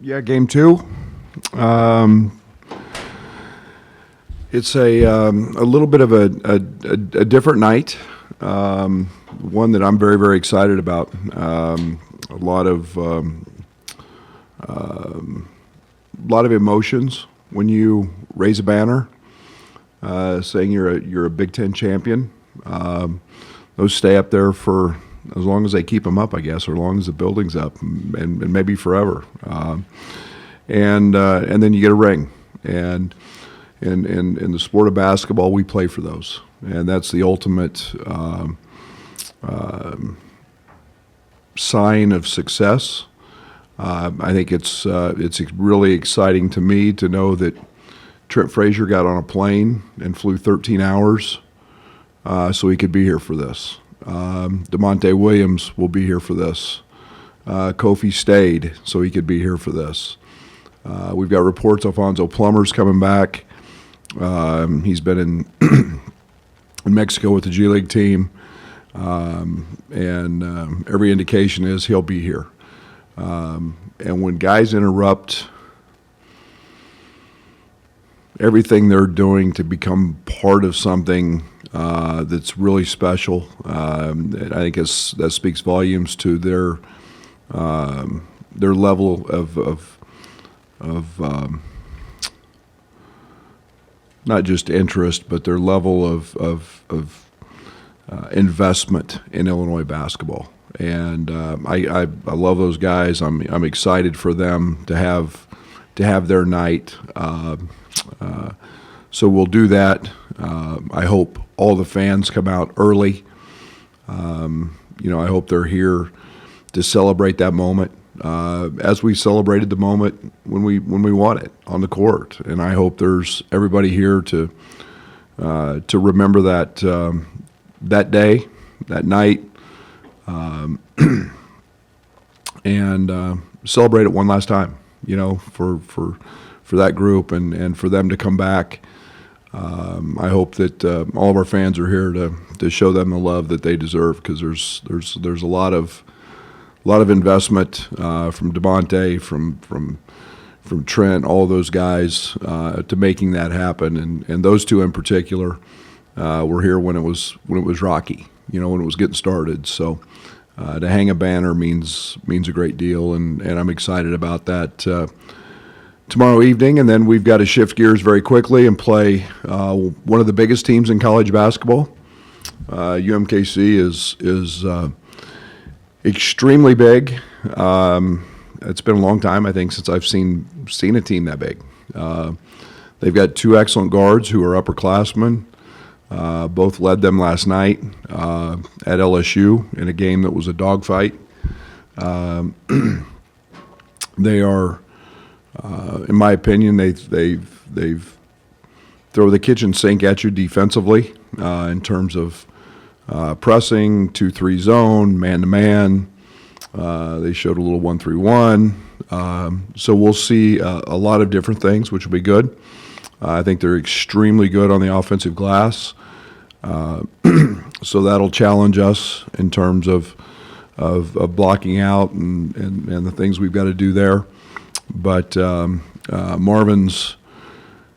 Yeah, game two. Um, it's a little bit of a different night. One that I'm very, very excited about. A lot of emotions when you raise a banner saying you're a Big Ten champion. Those stay up there for as long as they keep them up, I guess, or as long as the building's up, and maybe forever. And then you get a ring, and in the sport of basketball, we play for those, and that's the ultimate sign of success. I think it's really exciting to me to know that Trent Frazier got on a plane and flew 13 hours so he could be here for this. DeMonte Williams will be here for this. Kofi stayed so he could be here for this. We've got reports Alfonso Plummer's coming back. He's been in Mexico with the G League team, and every indication is he'll be here. And when guys interrupt everything they're doing to become part of something that's really special, I think that speaks volumes to their level of not just interest, but their level of investment in Illinois basketball. And I love those guys. I'm excited for them to have their night. So we'll do that. I hope all the fans come out early. I hope they're here to celebrate that moment, as we celebrated the moment when we won it on the court. And I hope there's everybody here to remember that day, that night, and celebrate it one last time. For that group and for them to come back. I hope that all of our fans are here to show them the love that they deserve, because there's a lot of investment from DeMonte, from Trent, all those guys to making that happen, and those two in particular were here when it was rocky, when it was getting started. So to hang a banner means a great deal, and I'm excited about that. Tomorrow evening, and then we've got to shift gears very quickly and play one of the biggest teams in college basketball. UMKC is extremely big. It's been a long time, I think, since I've seen a team that big. They've got two excellent guards who are upperclassmen. Both led them last night at LSU in a game that was a dogfight. They are. In my opinion, they've throw the kitchen sink at you defensively in terms of pressing, 2-3 zone, man-to-man. They showed a little 1-3-1. So we'll see a lot of different things, which will be good. I think they're extremely good on the offensive glass. So that'll challenge us in terms of blocking out and the things we've got to do there. But Marvin's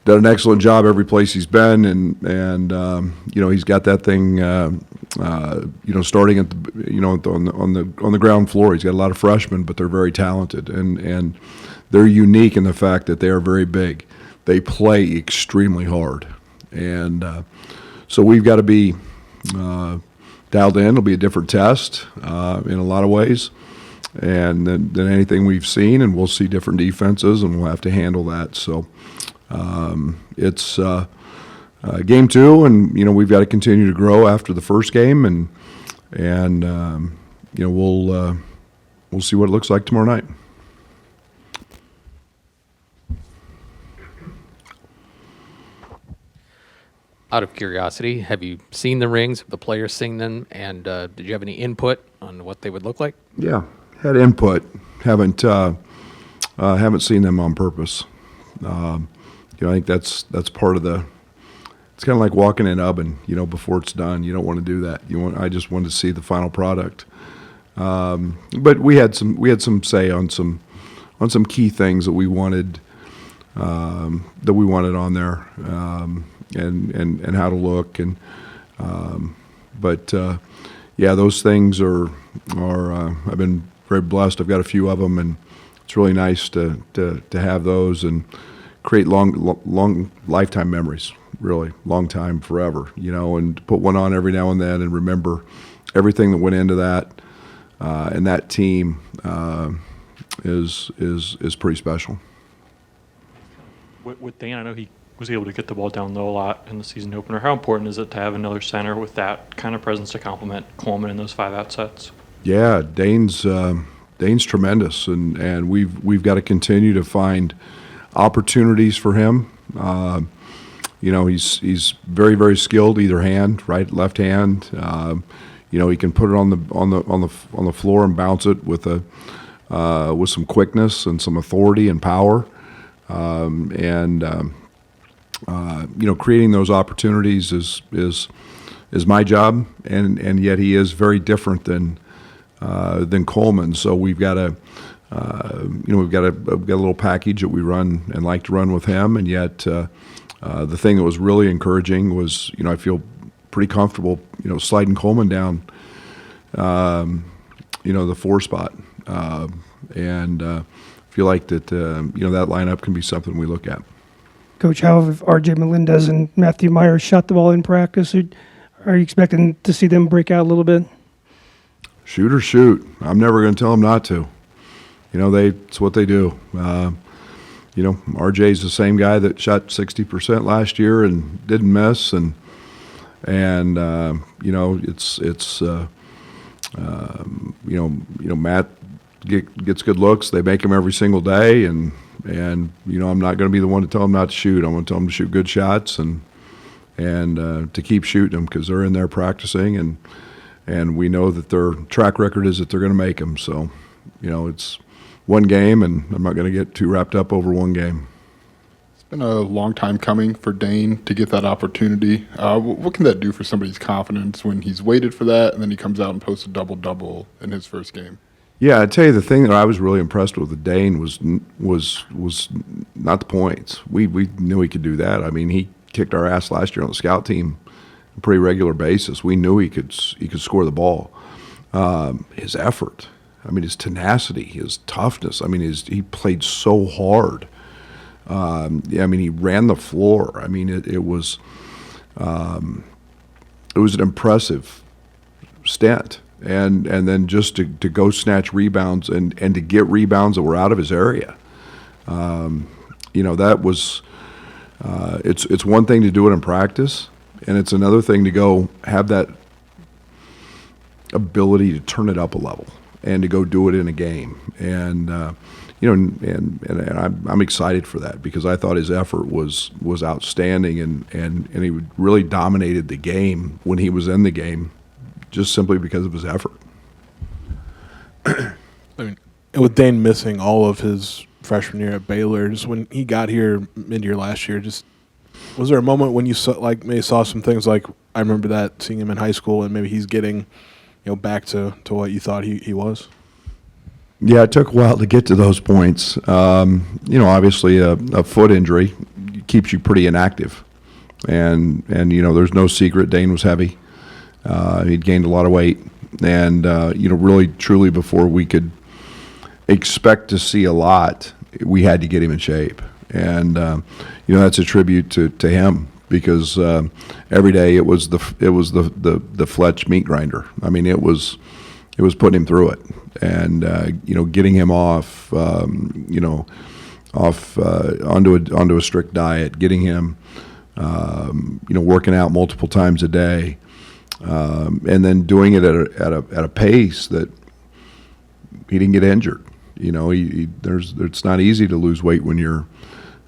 done an excellent job every place he's been, and he's got that thing starting at on the ground floor. He's got a lot of freshmen, but they're very talented, and they're unique in the fact that they are very big. They play extremely hard, and so we've got to be dialed in. It'll be a different test in a lot of ways. And than anything we've seen, and we'll see different defenses, and we'll have to handle that. So it's game two, and we've got to continue to grow after the first game, and we'll see what it looks like tomorrow night. Out of curiosity, have you seen the rings? Have the players seen them? And did you have any input on what they would look like? Yeah. Had input, haven't seen them on purpose. I think that's part of the. It's kind of like walking in an oven, before it's done. You don't want to do that. I just wanted to see the final product. But we had some say on some key things that we wanted on there, and how to look, and yeah, those things are I've been very blessed. I've got a few of them, and it's really nice to have those and create long lifetime memories. Really, long time, forever. And to put one on every now and then and remember everything that went into that, and that team is pretty special. With Dan, I know he was able to get the ball down low a lot in the season opener. How important is it to have another center with that kind of presence to complement Coleman in those 5-out sets? Yeah, Dane's tremendous, and we've got to continue to find opportunities for him. He's very, very skilled, either hand, right, left hand. He can put it on the floor and bounce it with some quickness and some authority and power. Creating those opportunities is my job, and yet he is very different than Coleman. So we've got a little package that we run and like to run with him, and yet the thing that was really encouraging was I feel pretty comfortable sliding Coleman down the 4 spot, and feel like that that lineup can be something we look at. Coach, how have R.J. Melendez and Matthew Myers shot the ball in practice? Are you expecting to see them break out a little bit? Shoot or shoot. I'm never going to tell them not to. It's what they do. RJ's the same guy that shot 60% last year and didn't miss, and Matt gets good looks. They make him every single day, and I'm not going to be the one to tell them not to shoot. I'm going to tell them to shoot good shots and to keep shooting them, because they're in there practicing, and we know that their track record is that they're going to make them. So, it's one game, and I'm not going to get too wrapped up over one game. It's been a long time coming for Dane to get that opportunity. What can that do for somebody's confidence when he's waited for that, and then he comes out and posts a double-double in his first game? Yeah, I tell you, the thing that I was really impressed with Dane was not the points. We knew he could do that. I mean, he kicked our ass last year on the scout team on a pretty regular basis. We knew he could score the ball. His effort, his tenacity, his toughness. He played so hard. He ran the floor. It was an impressive stint. And then just to go snatch rebounds and to get rebounds that were out of his area. That was it's one thing to do it in practice, and it's another thing to go have that ability to turn it up a level and to go do it in a game. And I'm excited for that, because I thought his effort was outstanding, and he really dominated the game when he was in the game, just simply because of his effort. With Dane missing all of his freshman year at Baylor, just when he got here mid-year last year, just was there a moment when you saw some things like, I remember that, seeing him in high school, and maybe he's getting back to what you thought he was? Yeah, it took a while to get to those points. Obviously a foot injury keeps you pretty inactive, and there's no secret Dane was heavy. He'd gained a lot of weight, and really, truly, before we could expect to see a lot, we had to get him in shape, and that's a tribute to him, because every day it was the Fletch meat grinder. It was putting him through it, and getting him off onto a strict diet, getting him working out multiple times a day. And then doing it at a pace that he didn't get injured. It's not easy to lose weight when you're,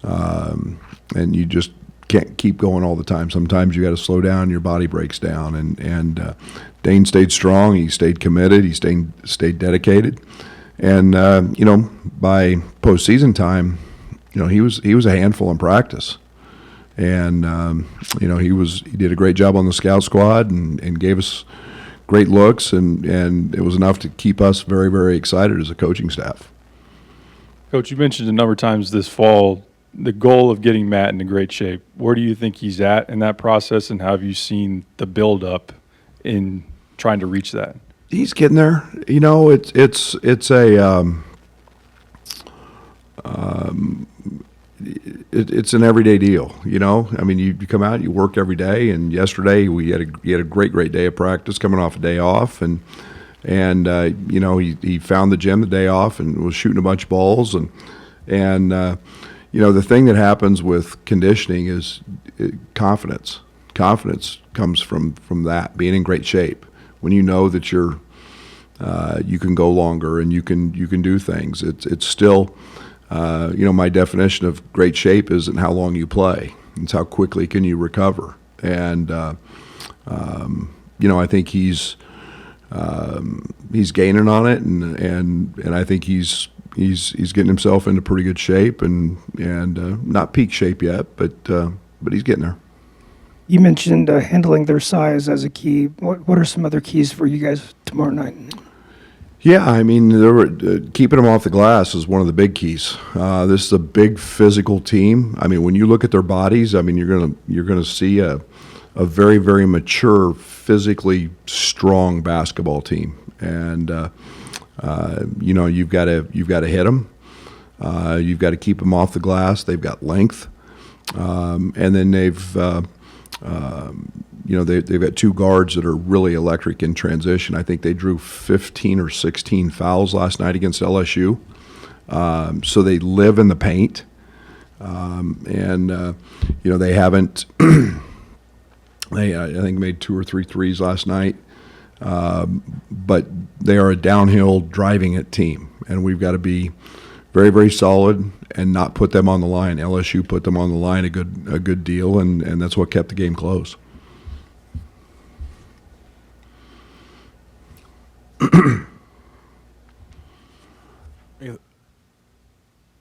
and you just can't keep going all the time. Sometimes you got to slow down. Your body breaks down. And Dane stayed strong. He stayed committed. He stayed dedicated. And by postseason time, he was a handful in practice. And he did a great job on the scout squad and gave us great looks, and it was enough to keep us very, very excited as a coaching staff. Coach, you mentioned a number of times this fall the goal of getting Matt into great shape. Where do you think he's at in that process, and how have you seen the build up in trying to reach that? He's getting there. You know, it's it's an everyday deal. You know, I mean, you come out, you work every day, and yesterday he had a great day of practice, coming off a day off, and you know, he found the gym the day off and was shooting a bunch of balls, and you know, the thing that happens with conditioning is confidence. Confidence comes from that, being in great shape. When you know that you can go longer and you can do things. It's still, you know, my definition of great shape isn't how long you play. It's how quickly can you recover. And you know, I think he's gaining on it, and I think he's getting himself into pretty good shape, and not peak shape yet, but he's getting there. You mentioned handling their size as a key. What are some other keys for you guys tomorrow night? Yeah, I mean, keeping them off the glass is one of the big keys. This is a big physical team. I mean, when you look at their bodies, I mean, you're gonna see a very, very mature, physically strong basketball team, and you know, you've got to hit them. You've got to keep them off the glass. They've got length, and then you know, they've got two guards that are really electric in transition. I think they drew 15 or 16 fouls last night against LSU. So they live in the paint, and you know, they haven't. They I think made 2 or 3 threes last night, but they are a downhill driving it team, and we've got to be very, very solid and not put them on the line. LSU put them on the line a good deal, and that's what kept the game close.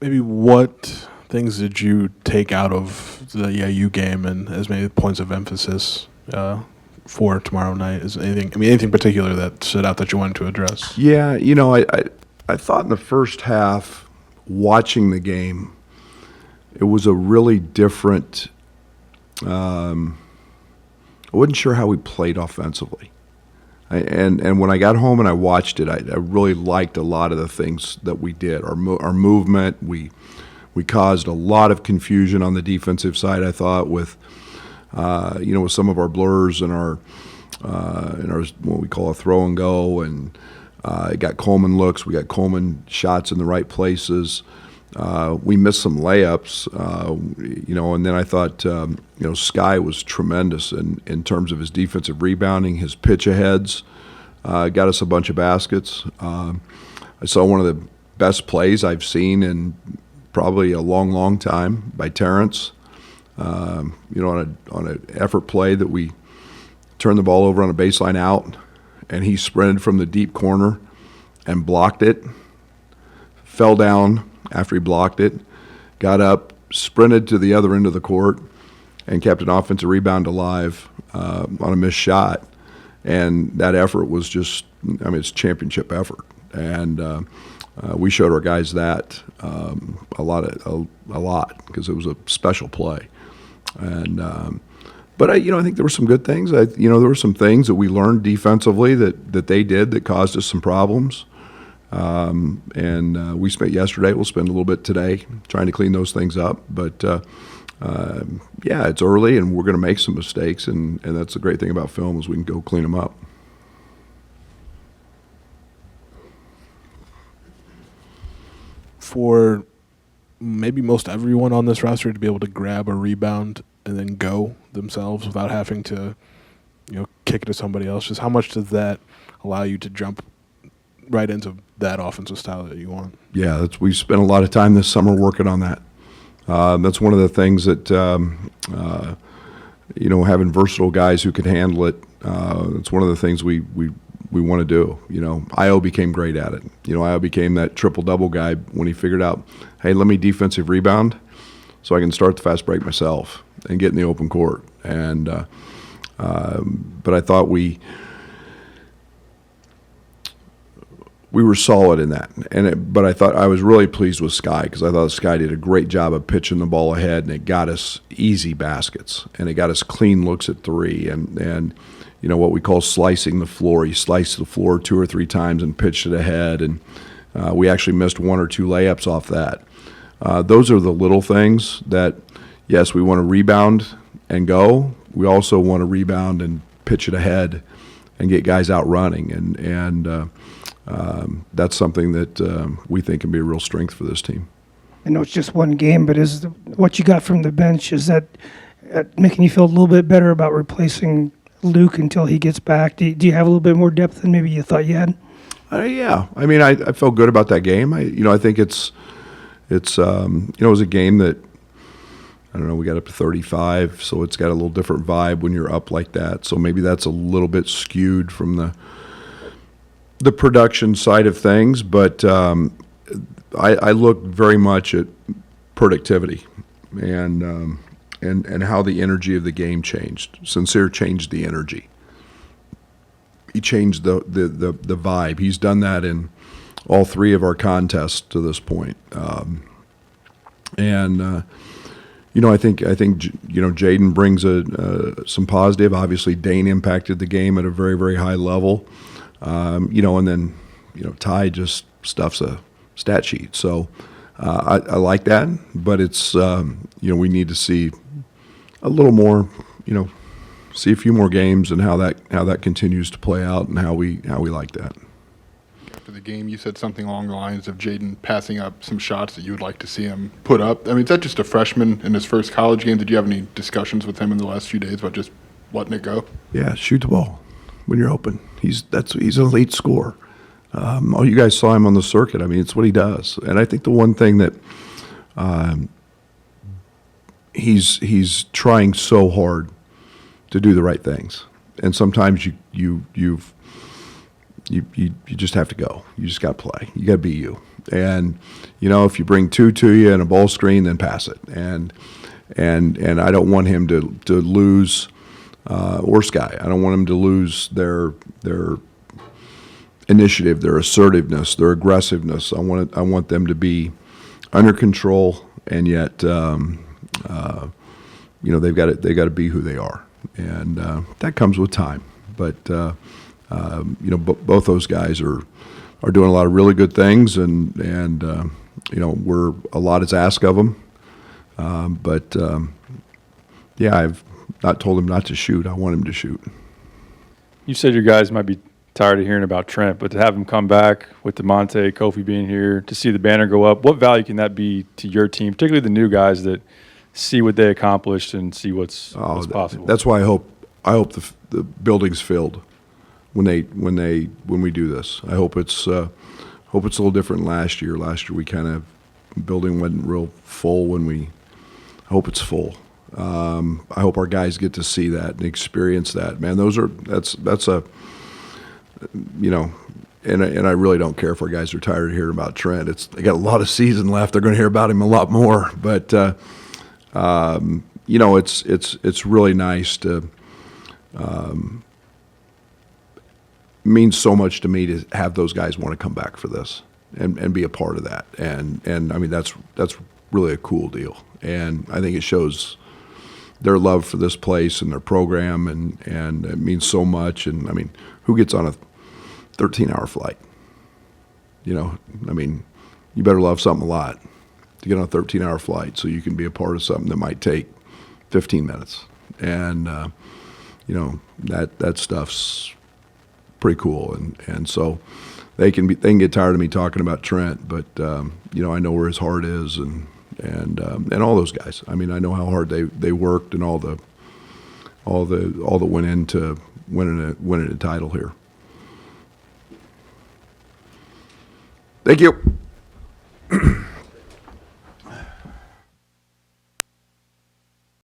Maybe what things did you take out of the EIU game, and as maybe points of emphasis for tomorrow night? Is anything particular that stood out that you wanted to address? Yeah, you know, I thought in the first half, watching the game, it was a really different. I wasn't sure how we played offensively. And when I got home and I watched it, I really liked a lot of the things that we did. Our movement, we caused a lot of confusion on the defensive side, I thought, with you know, with some of our blurs and our what we call a throw and go, and it got Coleman looks. We got Coleman shots in the right places. We missed some layups, you know, and then I thought, you know, Sky was tremendous in terms of his defensive rebounding, his pitch aheads, got us a bunch of baskets. I saw one of the best plays I've seen in probably a long, long time by Terrence. You know, on an effort play that we turned the ball over on a baseline out, and he sprinted from the deep corner and blocked it, fell down after he blocked it, got up, sprinted to the other end of the court, and kept an offensive rebound alive on a missed shot. And that effort was just, I mean, it's championship effort. And we showed our guys that a lot because it was a special play. And but I think there were some good things. There were some things that we learned defensively that they did that caused us some problems. And we spent yesterday. We'll spend a little bit today trying to clean those things up. But yeah, it's early, and we're going to make some mistakes, and that's the great thing about film is we can go clean them up. For maybe most everyone on this roster to be able to grab a rebound and then go themselves without having to, kick it to somebody else, just how much does that allow you to jump right into that offensive style that you want? Yeah, we spent a lot of time this summer working on that. That's one of the things that, having versatile guys who can handle it, it's one of the things we want to do. Io became great at it. Io became that triple-double guy when he figured out, hey, let me defensive rebound so I can start the fast break myself and get in the open court. And but I thought we we were solid in that. But I thought I was really pleased with Sky because I thought Sky did a great job of pitching the ball ahead, and it got us easy baskets, and it got us clean looks at three, and what we call slicing the floor. He sliced the floor 2 or 3 times and pitched it ahead, and we actually missed 1 or 2 layups off that. Those are the little things that, yes, we want to rebound and go. We also want to rebound and pitch it ahead and get guys out running, and that's something that we think can be a real strength for this team. I know it's just one game, but what you got from the bench, is that making you feel a little bit better about replacing Luke until he gets back? Do you have a little bit more depth than maybe you thought you had? Yeah, I mean, I felt good about that game. I think it was a game that, I don't know, we got up to 35, so it's got a little different vibe when you're up like that. So maybe that's a little bit skewed from the production side of things, but I look very much at productivity and how the energy of the game changed. Sincere changed the energy. He changed the vibe. He's done that in all 3 of our contests to this point. I think Jaden brings some positive. Obviously, Dane impacted the game at a very, very high level. And then Ty just stuffs a stat sheet. So I like that, but it's we need to see a little more, see a few more games and how that continues to play out and how we like that. After the game, you said something along the lines of Jaden passing up some shots that you would like to see him put up. I mean, is that just a freshman in his first college game? Did you have any discussions with him in the last few days about just letting it go? Yeah, shoot the ball when you're open. He's an elite scorer. You guys saw him on the circuit. I mean, it's what he does. And I think the one thing that he's trying so hard to do the right things, and sometimes you just have to go. You just got to play. You got to be you. And if you bring 2 to you and a ball screen, then pass it. And I don't want him to lose, or Sky. I don't want him to lose their initiative, their assertiveness, their aggressiveness. I want them to be under control, and yet they've got to be who they are, and that comes with time. But both those guys are doing a lot of really good things, and we're a lot is asked of them. I've not told him not to shoot. I want him to shoot. You said your guys might be tired of hearing about Trent, but to have him come back with DeMonte, Kofi being here, to see the banner go up, what value can that be to your team, particularly the new guys that see what they accomplished and see what's possible? That's why I hope the building's filled when we do this. I hope it's a little different than last year. Last year we kind of, building wasn't real full I hope it's full. I hope our guys get to see that and experience that. Man, that's a and I really don't care if our guys are tired of hearing about Trent. They got a lot of season left. They're going to hear about him a lot more. But it's really nice to. Means so much to me to have those guys want to come back for this and be a part of that. And I mean that's really a cool deal. And I think it shows their love for this place and their program, and it means so much. And I mean, who gets on a 13-hour flight? I mean, you better love something a lot to get on a 13-hour flight so you can be a part of something that might take 15 minutes. And that stuff's pretty cool. And so they can get tired of me talking about Trent, but I know where his heart is, and all those guys. I mean, I know how hard they worked and all that went into winning a title here. Thank you.